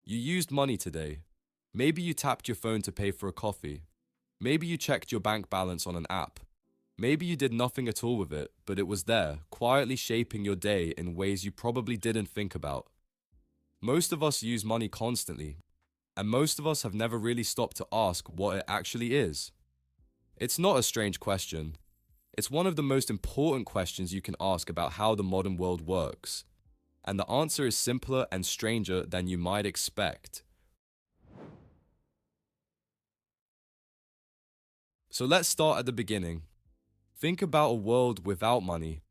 You used money today. Maybe you tapped your phone to pay for a coffee. Maybe you checked your bank balance on an app. Maybe you did nothing at all with it, but it was there, quietly shaping your day in ways you probably didn't think about. Most of us use money constantly, and most of us have never really stopped to ask what it actually is. It's not a strange question. It's one of the most important questions you can ask about how the modern world works. And the answer is simpler and stranger than you might expect. So let's start at the beginning. Think about a world without money.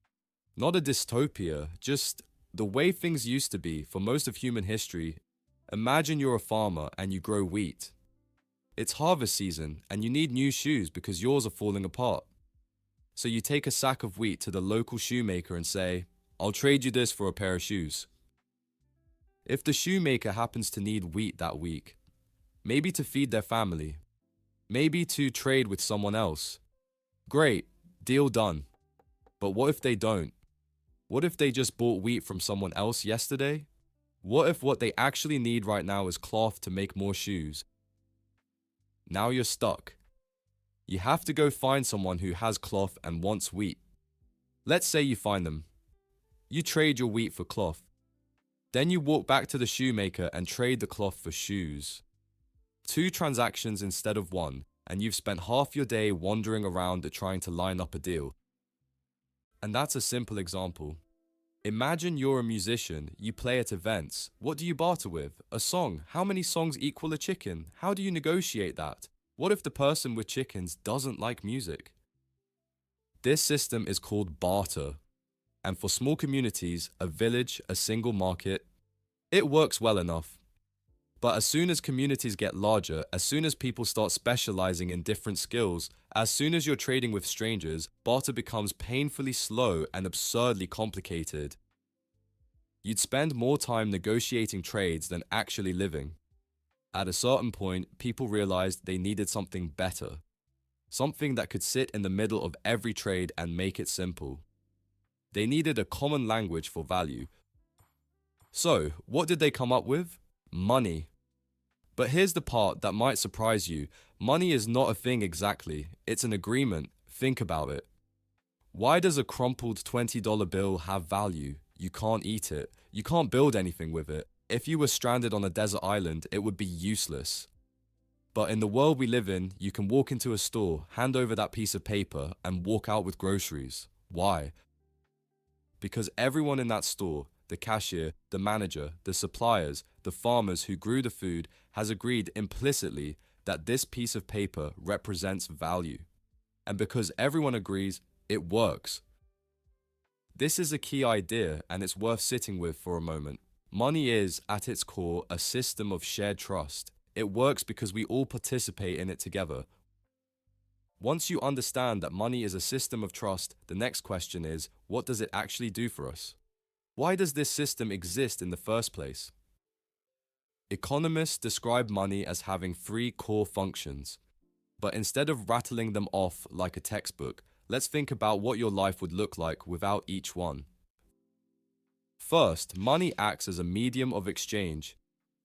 Not a dystopia, just the way things used to be for most of human history. Imagine you're a farmer and you grow wheat. It's harvest season and you need new shoes because yours are falling apart. So you take a sack of wheat to the local shoemaker and say, "I'll trade you this for a pair of shoes." If the shoemaker happens to need wheat that week, maybe to feed their family, maybe to trade with someone else, great, deal done. But what if they don't? What if they just bought wheat from someone else yesterday? What if what they actually need right now is cloth to make more shoes? Now you're stuck. You have to go find someone who has cloth and wants wheat. Let's say you find them. You trade your wheat for cloth. Then you walk back to the shoemaker and trade the cloth for shoes. 2 transactions instead of 1, and you've spent half your day wandering around trying to line up a deal. And that's a simple example. Imagine you're a musician, you play at events. What do you barter with? A song. How many songs equal a chicken? How do you negotiate that? What if the person with chickens doesn't like music? This system is called barter. And for small communities, a village, a single market, it works well enough. But as soon as communities get larger, as soon as people start specializing in different skills, as soon as you're trading with strangers, barter becomes painfully slow and absurdly complicated. You'd spend more time negotiating trades than actually living. At a certain point, people realized they needed something better. Something that could sit in the middle of every trade and make it simple. They needed a common language for value. So, what did they come up with? Money. But here's the part that might surprise you. Money is not a thing exactly. It's an agreement. Think about it. Why does a crumpled $20 bill have value? You can't eat it. You can't build anything with it. If you were stranded on a desert island, it would be useless. But in the world we live in, you can walk into a store, hand over that piece of paper, and walk out with groceries. Why? Because everyone in that store, the cashier, the manager, the suppliers, the farmers who grew the food, has agreed implicitly that this piece of paper represents value. And because everyone agrees, it works. This is a key idea, and it's worth sitting with for a moment. Money is, at its core, a system of shared trust. It works because we all participate in it together. Once you understand that money is a system of trust, the next question is, what does it actually do for us? Why does this system exist in the first place? Economists describe money as having 3 core functions. But instead of rattling them off like a textbook, let's think about what your life would look like without each one. First, money acts as a medium of exchange.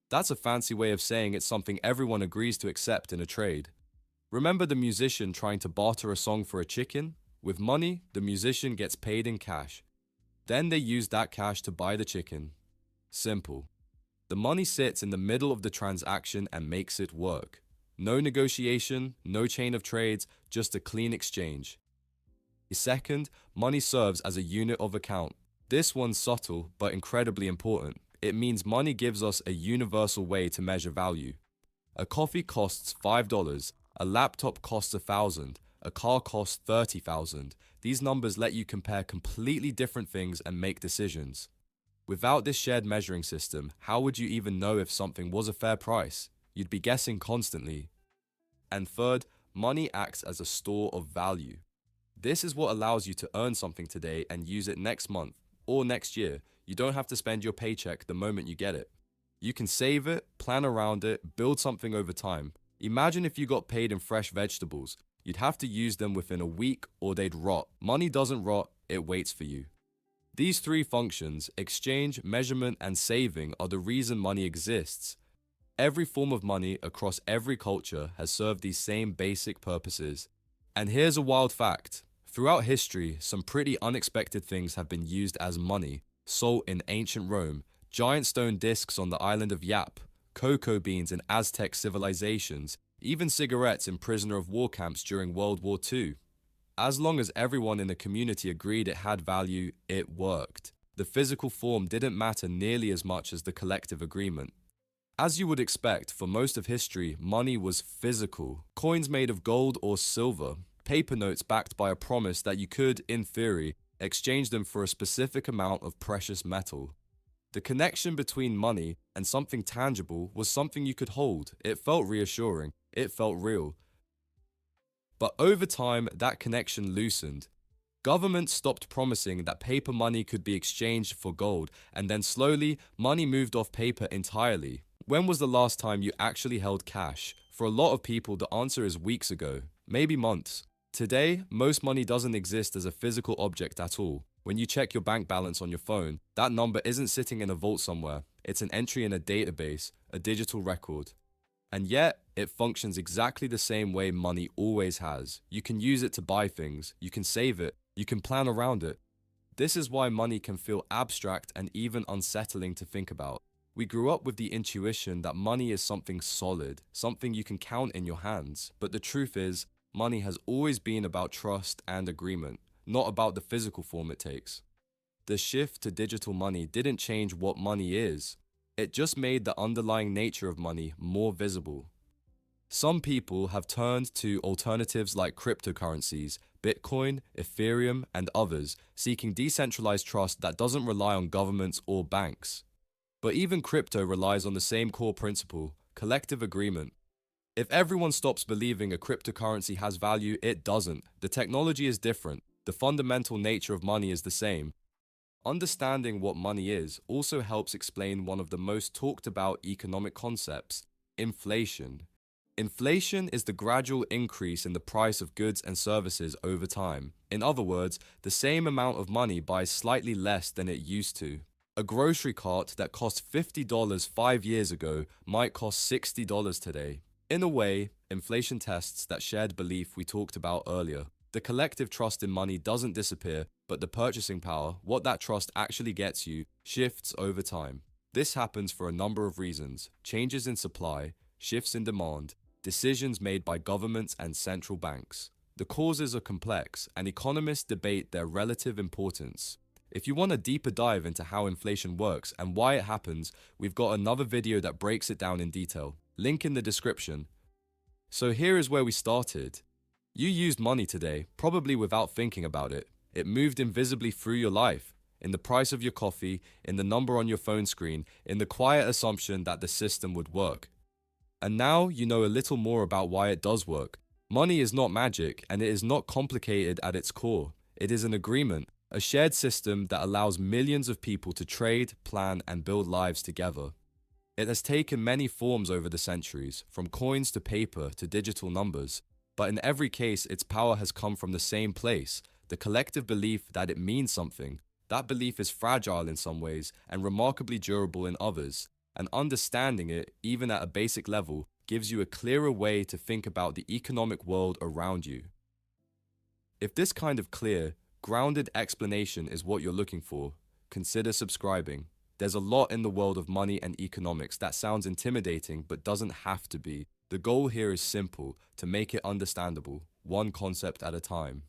That's a fancy way of saying it's something everyone agrees to accept in a trade. Remember the musician trying to barter a song for a chicken? With money, the musician gets paid in cash. Then they use that cash to buy the chicken. Simple. The money sits in the middle of the transaction and makes it work. No negotiation, no chain of trades, just a clean exchange. Second, money serves as a unit of account. This one's subtle but incredibly important. It means money gives us a universal way to measure value. A coffee costs $5, a laptop costs $1,000, a car costs $30,000. These numbers let you compare completely different things and make decisions. Without this shared measuring system, how would you even know if something was a fair price? You'd be guessing constantly. And third, money acts as a store of value. This is what allows you to earn something today and use it next month or next year. You don't have to spend your paycheck the moment you get it. You can save it, plan around it, build something over time. Imagine if you got paid in fresh vegetables. You'd have to use them within a week or they'd rot. Money doesn't rot, it waits for you. These 3 functions, exchange, measurement, and saving, are the reason money exists. every form of money across every culture has served these same basic purposes. And here's a wild fact. Throughout history, some pretty unexpected things have been used as money. Salt in ancient Rome, giant stone discs on the island of Yap, cocoa beans in Aztec civilizations, even cigarettes in prisoner of war camps during World War II. As long as everyone in the community agreed it had value, it worked. The physical form didn't matter nearly as much as the collective agreement. As you would expect, for most of history, money was physical. Coins made of gold or silver, paper notes backed by a promise that you could, in theory, exchange them for a specific amount of precious metal. The connection between money and something tangible was something you could hold. It felt reassuring. It felt real. But over time, that connection loosened. Governments stopped promising that paper money could be exchanged for gold, and then slowly, money moved off paper entirely. When was the last time you actually held cash? For a lot of people, the answer is weeks ago, maybe months. Today, most money doesn't exist as a physical object at all. When you check your bank balance on your phone, that number isn't sitting in a vault somewhere. It's an entry in a database, a digital record. And yet, it functions exactly the same way money always has. You can use it to buy things, you can save it, you can plan around it. This is why money can feel abstract and even unsettling to think about. We grew up with the intuition that money is something solid, something you can count in your hands. But the truth is, money has always been about trust and agreement, not about the physical form it takes. The shift to digital money didn't change what money is. It just made the underlying nature of money more visible. Some people have turned to alternatives like cryptocurrencies, Bitcoin, Ethereum, and others, seeking decentralized trust that doesn't rely on governments or banks. But even crypto relies on the same core principle, collective agreement. If everyone stops believing a cryptocurrency has value, it doesn't. The technology is different. The fundamental nature of money is the same. Understanding what money is also helps explain one of the most talked about economic concepts, inflation. Inflation is the gradual increase in the price of goods and services over time. In other words, the same amount of money buys slightly less than it used to. A grocery cart that cost $50 5 years ago might cost $60 today. In a way, inflation tests that shared belief we talked about earlier. The collective trust in money doesn't disappear, but the purchasing power, what that trust actually gets you, shifts over time. This happens for a number of reasons: changes in supply, shifts in demand, decisions made by governments and central banks. The causes are complex, and economists debate their relative importance. If you want a deeper dive into how inflation works and why it happens, we've got another video that breaks it down in detail. Link in the description. So here is where we started. You used money today, probably without thinking about it. It moved invisibly through your life, in the price of your coffee, in the number on your phone screen, in the quiet assumption that the system would work. And now you know a little more about why it does work. Money is not magic, and it is not complicated at its core. It is an agreement, a shared system that allows millions of people to trade, plan, and build lives together. It has taken many forms over the centuries, from coins to paper to digital numbers. But in every case, its power has come from the same place, the collective belief that it means something. That belief is fragile in some ways and remarkably durable in others. And understanding it, even at a basic level, gives you a clearer way to think about the economic world around you. If this kind of clear, grounded explanation is what you're looking for, consider subscribing. There's a lot in the world of money and economics that sounds intimidating but doesn't have to be. The goal here is simple: to make it understandable, one concept at a time.